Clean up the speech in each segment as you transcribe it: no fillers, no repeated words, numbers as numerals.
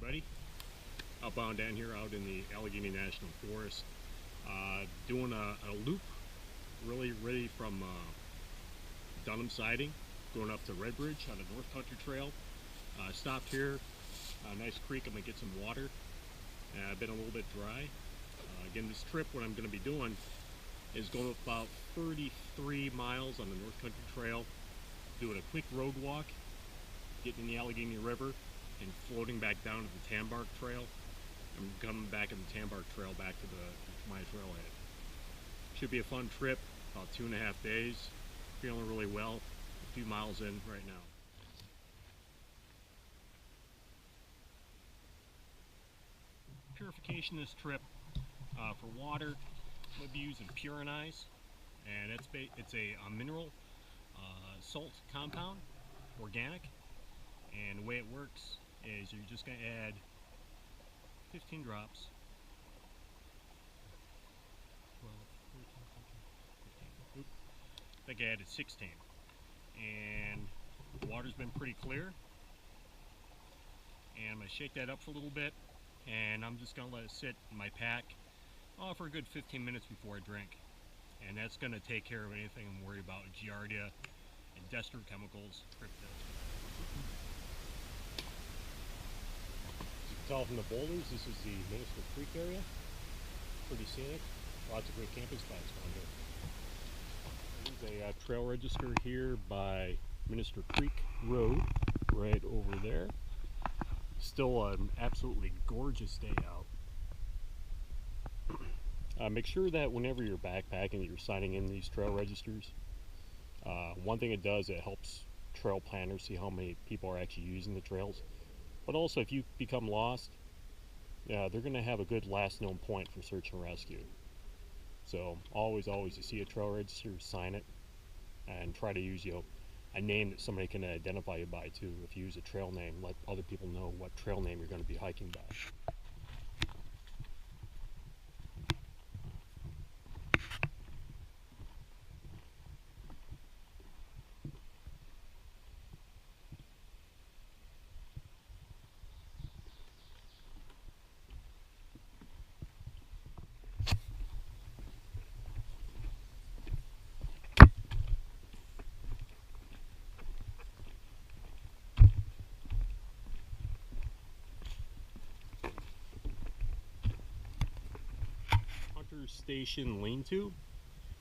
everybody. Outbound down here out in the Allegheny National Forest, doing a loop really ready from Dunham siding, going up to Redbridge on the North Country Trail. Stopped here, nice creek. I'm going to get some water. Been a little bit dry. Again, this trip, what I'm going to be doing is going about 33 miles on the North Country Trail, doing a quick road walk, getting in the Allegheny River, and floating back down to the Tanbark Trail. I'm coming back on the Tanbark Trail back to my trailhead. Should be a fun trip, about 2.5 days. Feeling really well, a few miles in right now. Purification this trip for water, I'm going to be using Purinize, and it's a mineral salt compound, organic, and the way it works is you're just going to add 15 drops. 12, 13, 14, 15. Oops. I think I added 16. And the water's been pretty clear. And I'm going to shake that up for a little bit. And I'm just going to let it sit in my pack for a good 15 minutes before I drink. And that's going to take care of anything I'm worried about, giardia and destructive chemicals, crypto. Tell from the boulders, this is the Minister Creek area. Pretty scenic. Lots of great camping spots around here. There's a trail register here by Minister Creek Road, right over there. Still an absolutely gorgeous day out. Make sure that whenever you're backpacking, you're signing in these trail registers. One thing it does, it helps trail planners see how many people are actually using the trails. But also, if you become lost, they're going to have a good last known point for search and rescue. So always, you see a trail register, sign it, and try to use a name that somebody can identify you by too. If you use a trail name, let other people know what trail name you're going to be hiking by. Station lean-to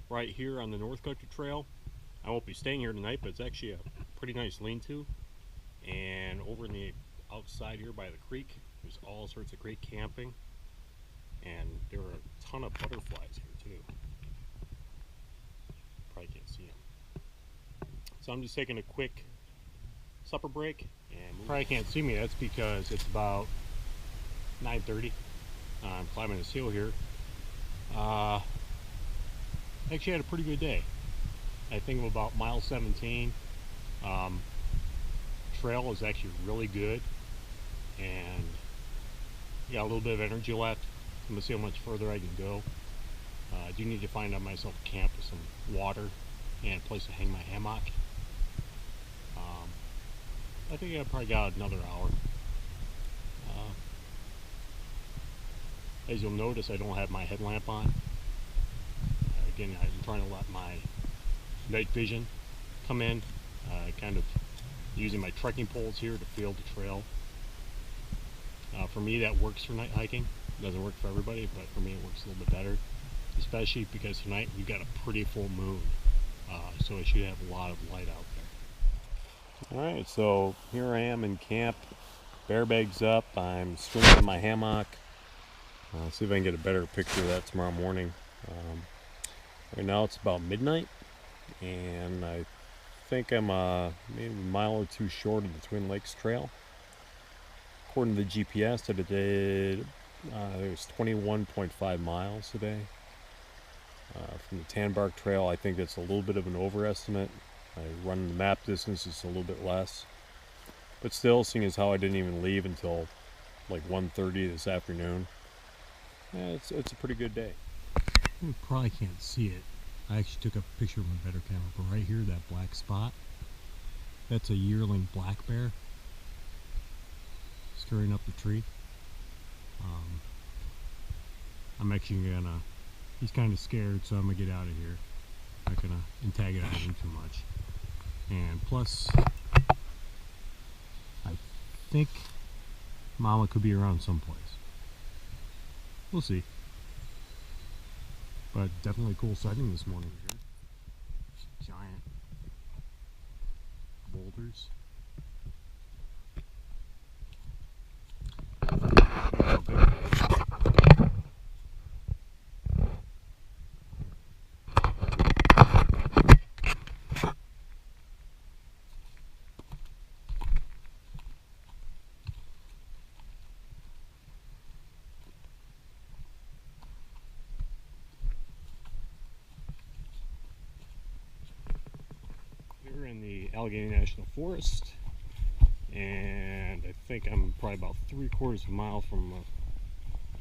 right here on the North Country Trail. I won't be staying here tonight, but it's actually a pretty nice lean-to. And over in the outside here by the creek, there's all sorts of great camping, and there are a ton of butterflies here too. Probably can't see them. So I'm just taking a quick supper break, and probably can't see me. That's because it's about 9:30. I'm climbing this hill here. Actually had a pretty good day. I think of about mile 17. Trail is actually really good, and got a little bit of energy left. I'm gonna see how much further I can go. I do need to find out myself a camp with some water and a place to hang my hammock. I think I probably got another hour. As you'll notice, I don't have my headlamp on. Again, I'm trying to let my night vision come in, kind of using my trekking poles here to feel the trail. For me, that works for night hiking. It doesn't work for everybody, but for me it works a little bit better, especially because tonight we've got a pretty full moon, so it should have a lot of light out there. Alright, so here I am in camp, bear bags up, I'm swinging in my hammock. See if I can get a better picture of that tomorrow morning. Right now it's about midnight, and I think I'm maybe a mile or two short of the Twin Lakes Trail. According to the GPS that it did, it was 21.5 miles today. From the Tanbark Trail, I think that's a little bit of an overestimate. I run the map distance, it's a little bit less. But still, seeing as how I didn't even leave until like 1:30 this afternoon, it's a pretty good day. You probably can't see it. I actually took a picture with my better camera, but right here, that black spot, that's a yearling black bear. scurrying up the tree. I'm actually gonna, he's kind of scared, so I'm gonna get out of here. Not gonna antagonize him too much. And plus, I think Mama could be around someplace. We'll see. But definitely a cool sighting this morning here. Giant boulders. We're in the Allegheny National Forest, and I think I'm probably about 3/4 of a mile from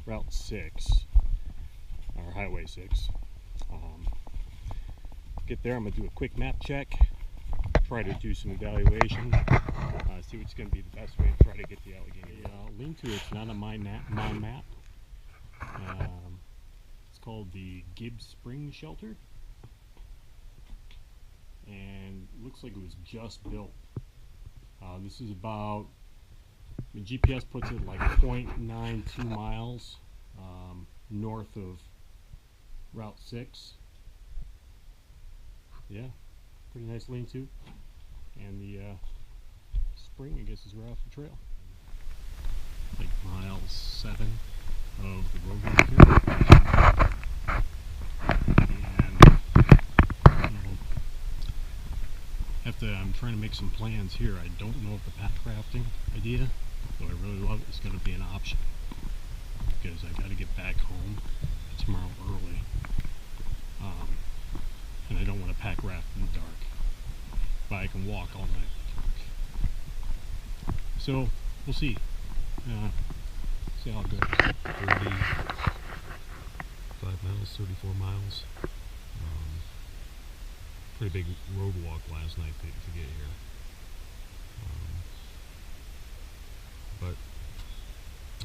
Route 6, or Highway 6. Get there, I'm going to do a quick map check, try to do some evaluation, see what's going to be the best way to try to get the Allegheny. Lean-to, it's not on my map. It's called the Gibbs Spring Shelter, and looks like it was just built. This is about, the GPS puts it like 0.92 miles north of Route 6. Yeah, pretty nice lean-to. And the spring, I guess, is right off the trail. Like mile 7 of the road here. I'm trying to make some plans here. I don't know if the packrafting idea, though I really love it, is going to be an option, because I got to get back home tomorrow early, and I don't want to pack raft in the dark, but I can walk all night in the dark. So we'll see. See how it goes. 35 miles, 34 miles. Pretty big road walk last night to get here. But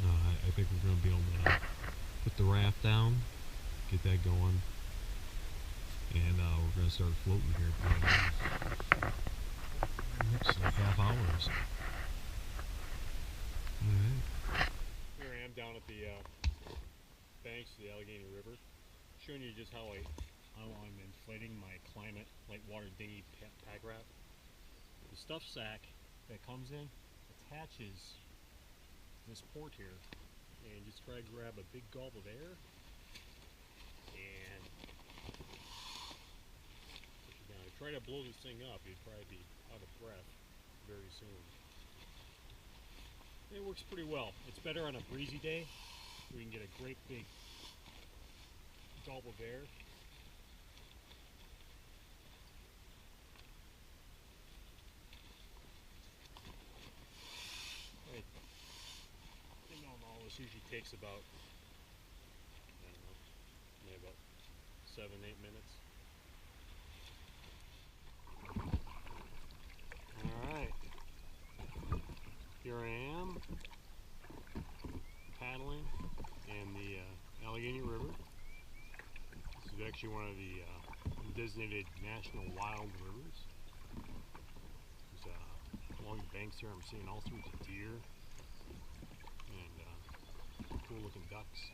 I think we're going to be able to put the raft down, get that going, and we're going to start floating here for looks like half hours. Alright. Here I am down at the banks of the Allegheny River, showing you just how I'm inflating my Klymit light water dinghy packraft. The stuff sack that comes in attaches this port here, and just try to grab a big gulp of air, and if you're gonna try to blow this thing up, you'd probably be out of breath very soon. It works pretty well. It's better on a breezy day where you can get a great big gulp of air. Usually takes about, I don't know, maybe about 7-8 minutes. Alright, here I am paddling in the Allegheny River. This is actually one of the designated national wild rivers. There's, along the banks here I'm seeing all sorts of deer and cool looking ducks.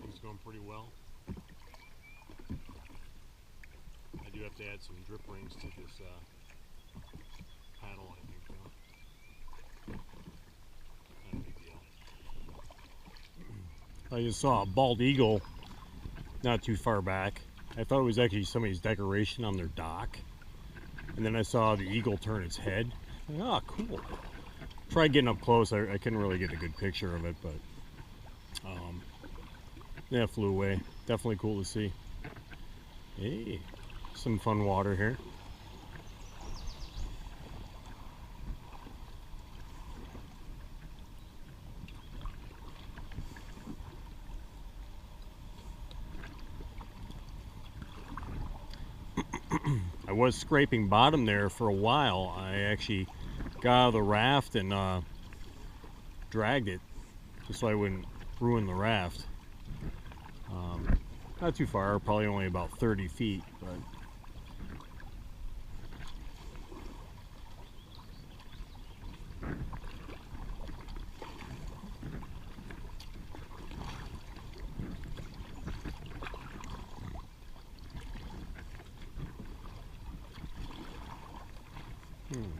Things are going pretty well. I do have to add some drip rings to this paddle, I think, though. Not a big deal. I just saw a bald eagle not too far back. I thought it was actually somebody's decoration on their dock, and then I saw the eagle turn its head. Oh, cool. Tried getting up close. I couldn't really get a good picture of it, but yeah, it flew away. Definitely cool to see. Hey, some fun water here. I was scraping bottom there for a while. I actually got out of the raft and dragged it just so I wouldn't ruin the raft. Not too far, probably only about 30 feet, but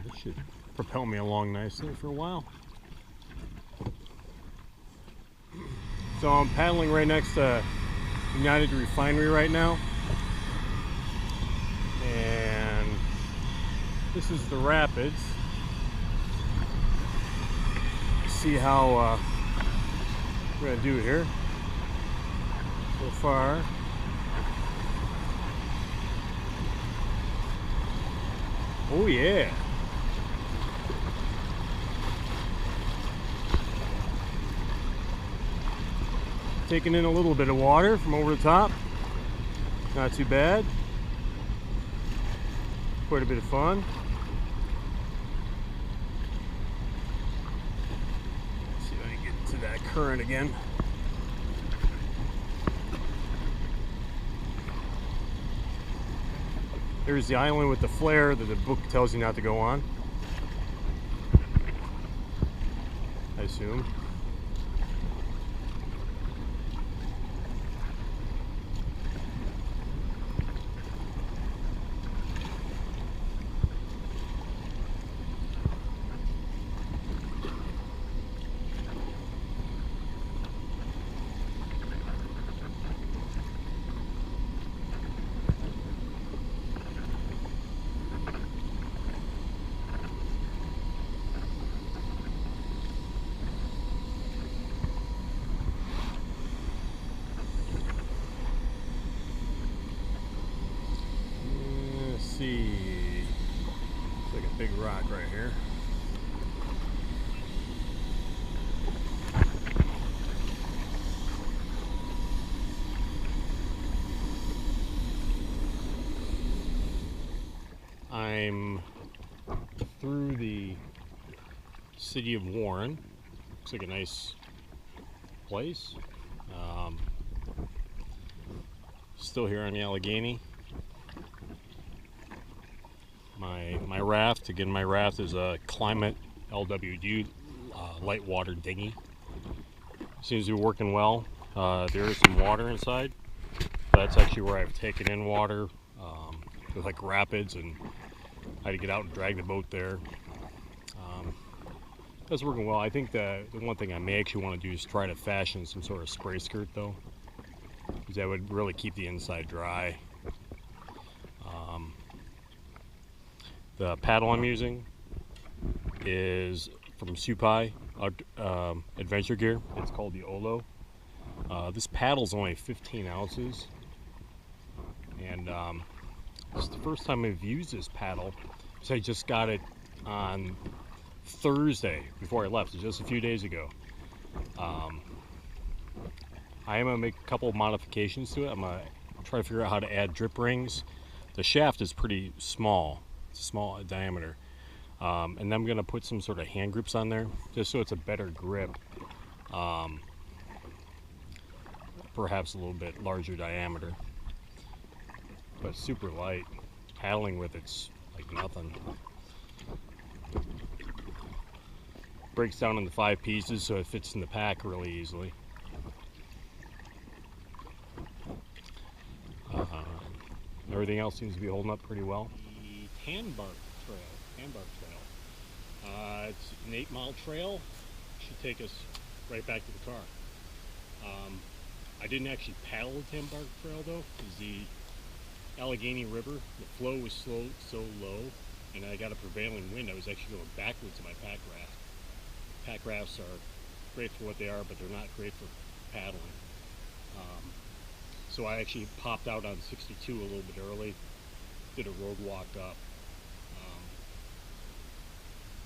this should propel me along nicely for a while. So I'm paddling right next to United Refinery right now, and this is the rapids. See how we're gonna do here so far. Oh yeah. Taking in a little bit of water from over the top. Not too bad. Quite a bit of fun. Let's see if I can get to that current again. There's the island with the flare that the book tells you not to go on, I assume. It's like a big rock right here. I'm through the city of Warren. Looks like a nice place. Still here on the Allegheny. My raft, again, my raft is a Klymit LWD light water dinghy. Seems to be working well. There is some water inside. That's actually where I've taken in water with like rapids, and I had to get out and drag the boat there. That's working well. I think the one thing I may actually want to do is try to fashion some sort of spray skirt though, because that would really keep the inside dry. The paddle I'm using is from Supai Adventure Gear. It's called the Olo. This paddle's only 15 ounces, and it's the first time I've used this paddle. So I just got it on Thursday before I left, just a few days ago. I am gonna make a couple of modifications to it. I'm gonna try to figure out how to add drip rings. The shaft is pretty small. It's a small diameter. And then I'm gonna put some sort of hand grips on there, just so it's a better grip. Perhaps a little bit larger diameter, but super light. Paddling with it's like nothing. Breaks down into 5 pieces, so it fits in the pack really easily. Everything else seems to be holding up pretty well. The Tanbark Trail. It's an 8-mile trail. Should take us right back to the car. I didn't actually paddle the Tanbark Trail though, because the Allegheny River, the flow was so low, and I got a prevailing wind. I was actually going backwards in my pack raft. Pack rafts are great for what they are, but they're not great for paddling. So I actually popped out on 62 a little bit early, did a road walk up.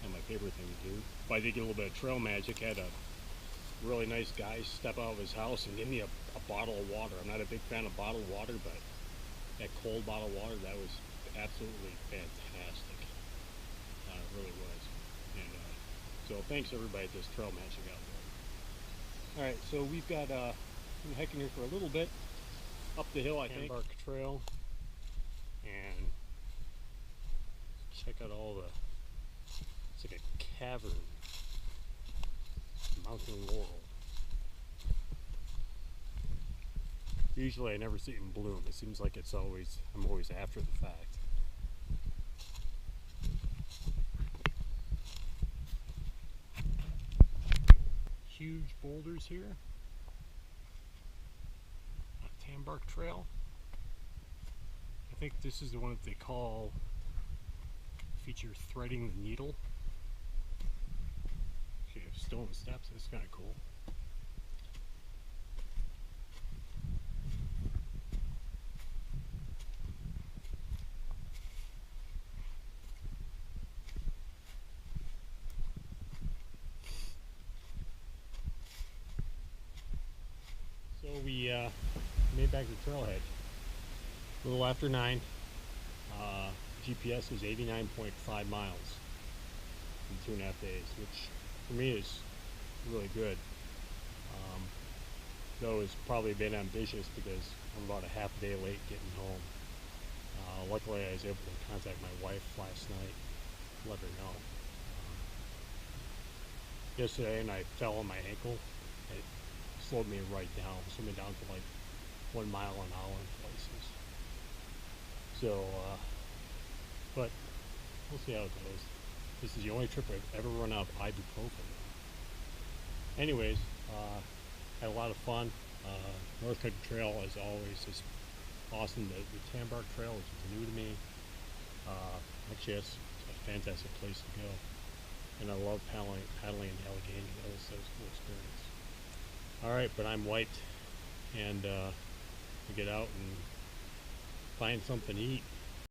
And my favorite thing to do. But I did get a little bit of trail magic. Had a really nice guy step out of his house and give me a bottle of water. I'm not a big fan of bottled water, but that cold bottled water, that was absolutely fantastic. It really was. So thanks everybody at this trail matching out there. Alright, so we've got been hiking here for a little bit, up the hill I think. Tanbark Trail, and check out all the, it's like a cavern, mountain laurel. Usually I never see it in bloom. It seems like it's always, I'm always after the fact. Huge boulders here. Tanbark Trail. I think this is the one that they call feature threading the needle. Okay, stone steps, that's kind of cool. So we made back the trailhead a little after 9. GPS was 89.5 miles in 2.5 days, which for me is really good. Though it's probably been ambitious because I'm about a half a day late getting home. Luckily I was able to contact my wife last night, let her know. Yesterday and I fell on my ankle. It slowed me right down, slowed me down to like 1 mile an hour in places. So, but we'll see how it goes. This is the only trip I've ever run out of ibuprofen. Anyways, had a lot of fun. North Country Trail, as always, is awesome. The Tanbark Trail is new to me. Actually, it's a fantastic place to go. And I love paddling in Allegheny. That was a cool experience. Alright, but I'm wiped, and we get out and find something to eat.